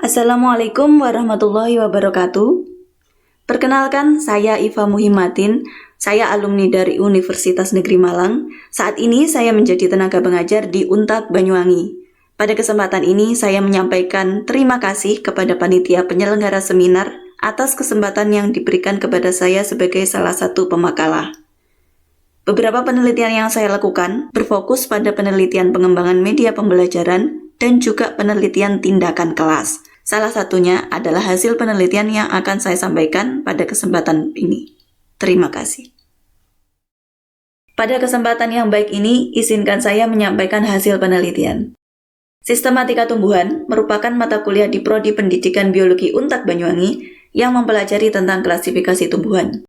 Assalamualaikum warahmatullahi wabarakatuh. Perkenalkan, saya Iva Muhimmatin. Saya alumni dari Universitas Negeri Malang. Saat ini saya menjadi tenaga pengajar di Untak Banyuwangi. Pada kesempatan ini saya menyampaikan terima kasih kepada panitia penyelenggara seminar atas kesempatan yang diberikan kepada saya sebagai salah satu pemakalah. Beberapa penelitian yang saya lakukan berfokus pada penelitian pengembangan media pembelajaran dan juga penelitian tindakan kelas. Salah satunya adalah hasil penelitian yang akan saya sampaikan pada kesempatan ini. Terima kasih. Pada kesempatan yang baik ini, izinkan saya menyampaikan hasil penelitian. Sistematika tumbuhan merupakan mata kuliah di Prodi Pendidikan Biologi Untak Banyuwangi yang mempelajari tentang klasifikasi tumbuhan.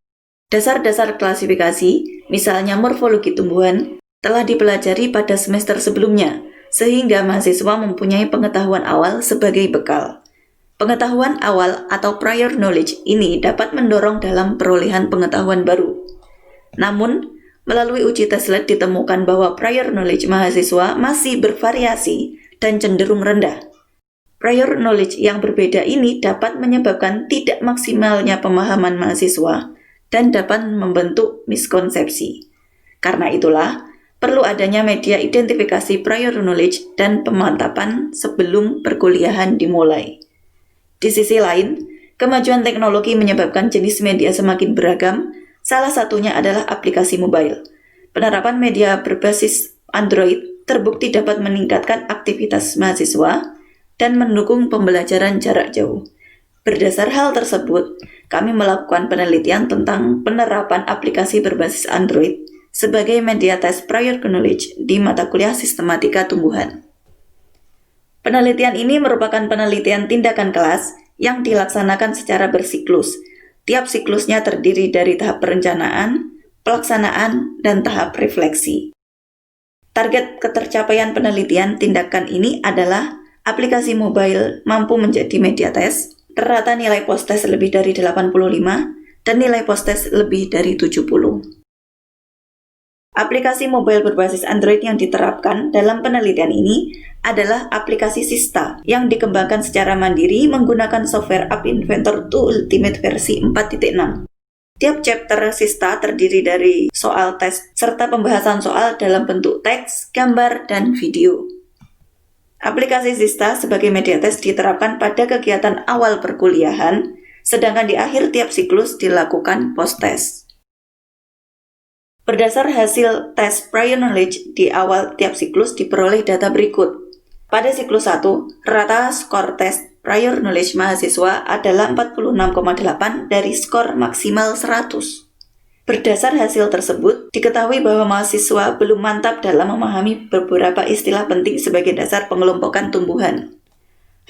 Dasar-dasar klasifikasi, misalnya morfologi tumbuhan, telah dipelajari pada semester sebelumnya, sehingga mahasiswa mempunyai pengetahuan awal sebagai bekal. Pengetahuan awal atau prior knowledge ini dapat mendorong dalam perolehan pengetahuan baru. Namun, melalui uji tes LED ditemukan bahwa prior knowledge mahasiswa masih bervariasi dan cenderung rendah. Prior knowledge yang berbeda ini dapat menyebabkan tidak maksimalnya pemahaman mahasiswa dan dapat membentuk miskonsepsi. Karena itulah, perlu adanya media identifikasi prior knowledge dan pemantapan sebelum perkuliahan dimulai. Di sisi lain, kemajuan teknologi menyebabkan jenis media semakin beragam, salah satunya adalah aplikasi mobile. Penerapan media berbasis Android terbukti dapat meningkatkan aktivitas mahasiswa dan mendukung pembelajaran jarak jauh. Berdasar hal tersebut, kami melakukan penelitian tentang penerapan aplikasi berbasis Android sebagai media tes prior knowledge di mata kuliah sistematika tumbuhan. Penelitian ini merupakan penelitian tindakan kelas yang dilaksanakan secara bersiklus. Tiap siklusnya terdiri dari tahap perencanaan, pelaksanaan, dan tahap refleksi. Target ketercapaian penelitian tindakan ini adalah aplikasi mobile mampu menjadi media tes, rata nilai post-test lebih dari 85, dan nilai post-test lebih dari 70. Aplikasi mobile berbasis Android yang diterapkan dalam penelitian ini adalah aplikasi Sista yang dikembangkan secara mandiri menggunakan software App Inventor 2 Ultimate versi 4.6. Tiap chapter Sista terdiri dari soal tes serta pembahasan soal dalam bentuk teks, gambar, dan video. Aplikasi Sista sebagai media tes diterapkan pada kegiatan awal perkuliahan, sedangkan di akhir tiap siklus dilakukan post-test. Berdasar hasil tes prior knowledge di awal tiap siklus diperoleh data berikut. Pada siklus 1, rata skor tes prior knowledge mahasiswa adalah 46,8 dari skor maksimal 100. Berdasar hasil tersebut, diketahui bahwa mahasiswa belum mantap dalam memahami beberapa istilah penting sebagai dasar pengelompokan tumbuhan.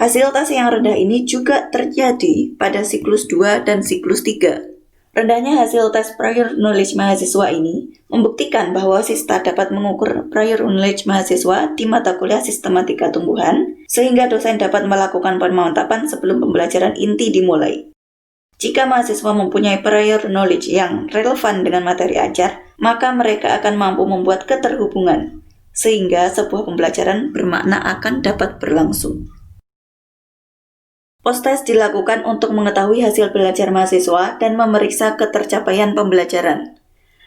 Hasil tes yang rendah ini juga terjadi pada siklus 2 dan siklus 3. Rendahnya hasil tes prior knowledge mahasiswa ini membuktikan bahwa Sista dapat mengukur prior knowledge mahasiswa di mata kuliah sistematika tumbuhan, sehingga dosen dapat melakukan pemantapan sebelum pembelajaran inti dimulai. Jika mahasiswa mempunyai prior knowledge yang relevan dengan materi ajar, maka mereka akan mampu membuat keterhubungan, sehingga sebuah pembelajaran bermakna akan dapat berlangsung. Post-test dilakukan untuk mengetahui hasil belajar mahasiswa dan memeriksa ketercapaian pembelajaran.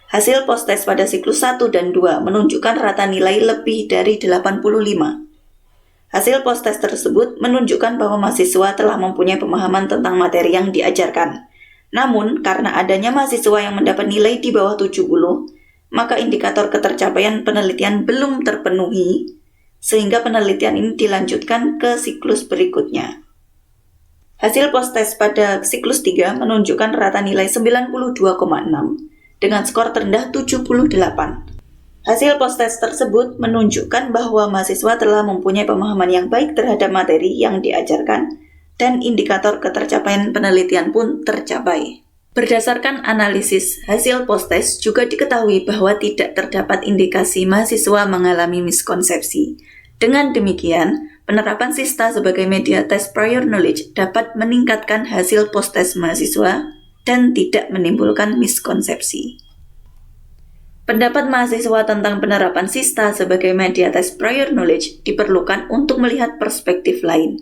Hasil post-test pada siklus 1 dan 2 menunjukkan rata nilai lebih dari 85. Hasil post-test tersebut menunjukkan bahwa mahasiswa telah mempunyai pemahaman tentang materi yang diajarkan. Namun, karena adanya mahasiswa yang mendapat nilai di bawah 70, maka indikator ketercapaian penelitian belum terpenuhi, sehingga penelitian ini dilanjutkan ke siklus berikutnya. Hasil post-test pada siklus 3 menunjukkan rata nilai 92,6 dengan skor terendah 78. Hasil post-test tersebut menunjukkan bahwa mahasiswa telah mempunyai pemahaman yang baik terhadap materi yang diajarkan dan indikator ketercapaian penelitian pun tercapai. Berdasarkan analisis hasil post-test juga diketahui bahwa tidak terdapat indikasi mahasiswa mengalami miskonsepsi. Dengan demikian, penerapan Sista sebagai media tes prior knowledge dapat meningkatkan hasil post-test mahasiswa dan tidak menimbulkan miskonsepsi. Pendapat mahasiswa tentang penerapan Sista sebagai media tes prior knowledge diperlukan untuk melihat perspektif lain.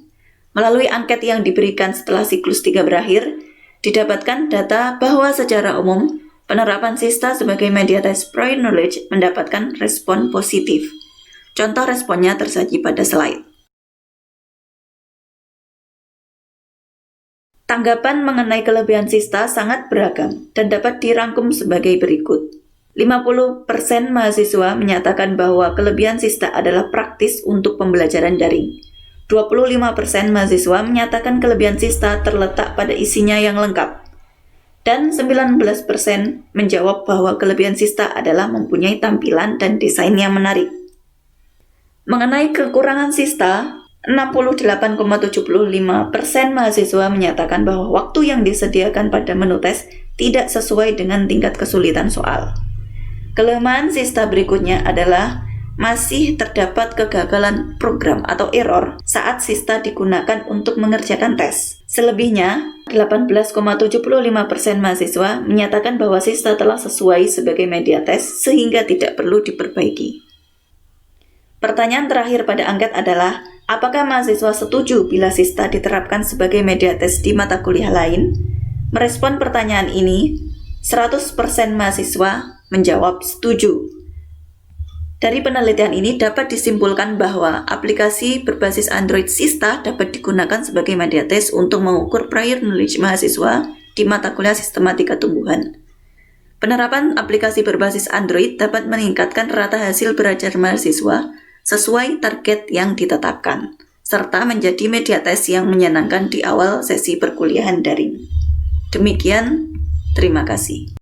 Melalui angket yang diberikan setelah siklus 3 berakhir, didapatkan data bahwa secara umum, penerapan SISTA sebagai media tes prior knowledge mendapatkan respon positif. Contoh responnya tersaji pada slide. Tanggapan mengenai kelebihan SISTA sangat beragam dan dapat dirangkum sebagai berikut. 50% mahasiswa menyatakan bahwa kelebihan SISTA adalah praktis untuk pembelajaran daring. 25% mahasiswa menyatakan kelebihan SISTA terletak pada isinya yang lengkap. Dan 19% menjawab bahwa kelebihan SISTA adalah mempunyai tampilan dan desain yang menarik. Mengenai kekurangan SISTA, 68,75% mahasiswa menyatakan bahwa waktu yang disediakan pada menu tes tidak sesuai dengan tingkat kesulitan soal. Kelemahan SISTA berikutnya adalah masih terdapat kegagalan program atau error saat SISTA digunakan untuk mengerjakan tes. Selebihnya, 18,75% mahasiswa menyatakan bahwa SISTA telah sesuai sebagai media tes sehingga tidak perlu diperbaiki. Pertanyaan terakhir pada angket adalah, apakah mahasiswa setuju bila SISTA diterapkan sebagai media tes di mata kuliah lain? Merespon pertanyaan ini, 100% mahasiswa menjawab setuju. Dari penelitian ini dapat disimpulkan bahwa aplikasi berbasis Android SISTA dapat digunakan sebagai media tes untuk mengukur prior knowledge mahasiswa di mata kuliah sistematika tumbuhan. Penerapan aplikasi berbasis Android dapat meningkatkan rata hasil belajar mahasiswa sesuai target yang ditetapkan, serta menjadi media tes yang menyenangkan di awal sesi perkuliahan daring. Demikian, terima kasih.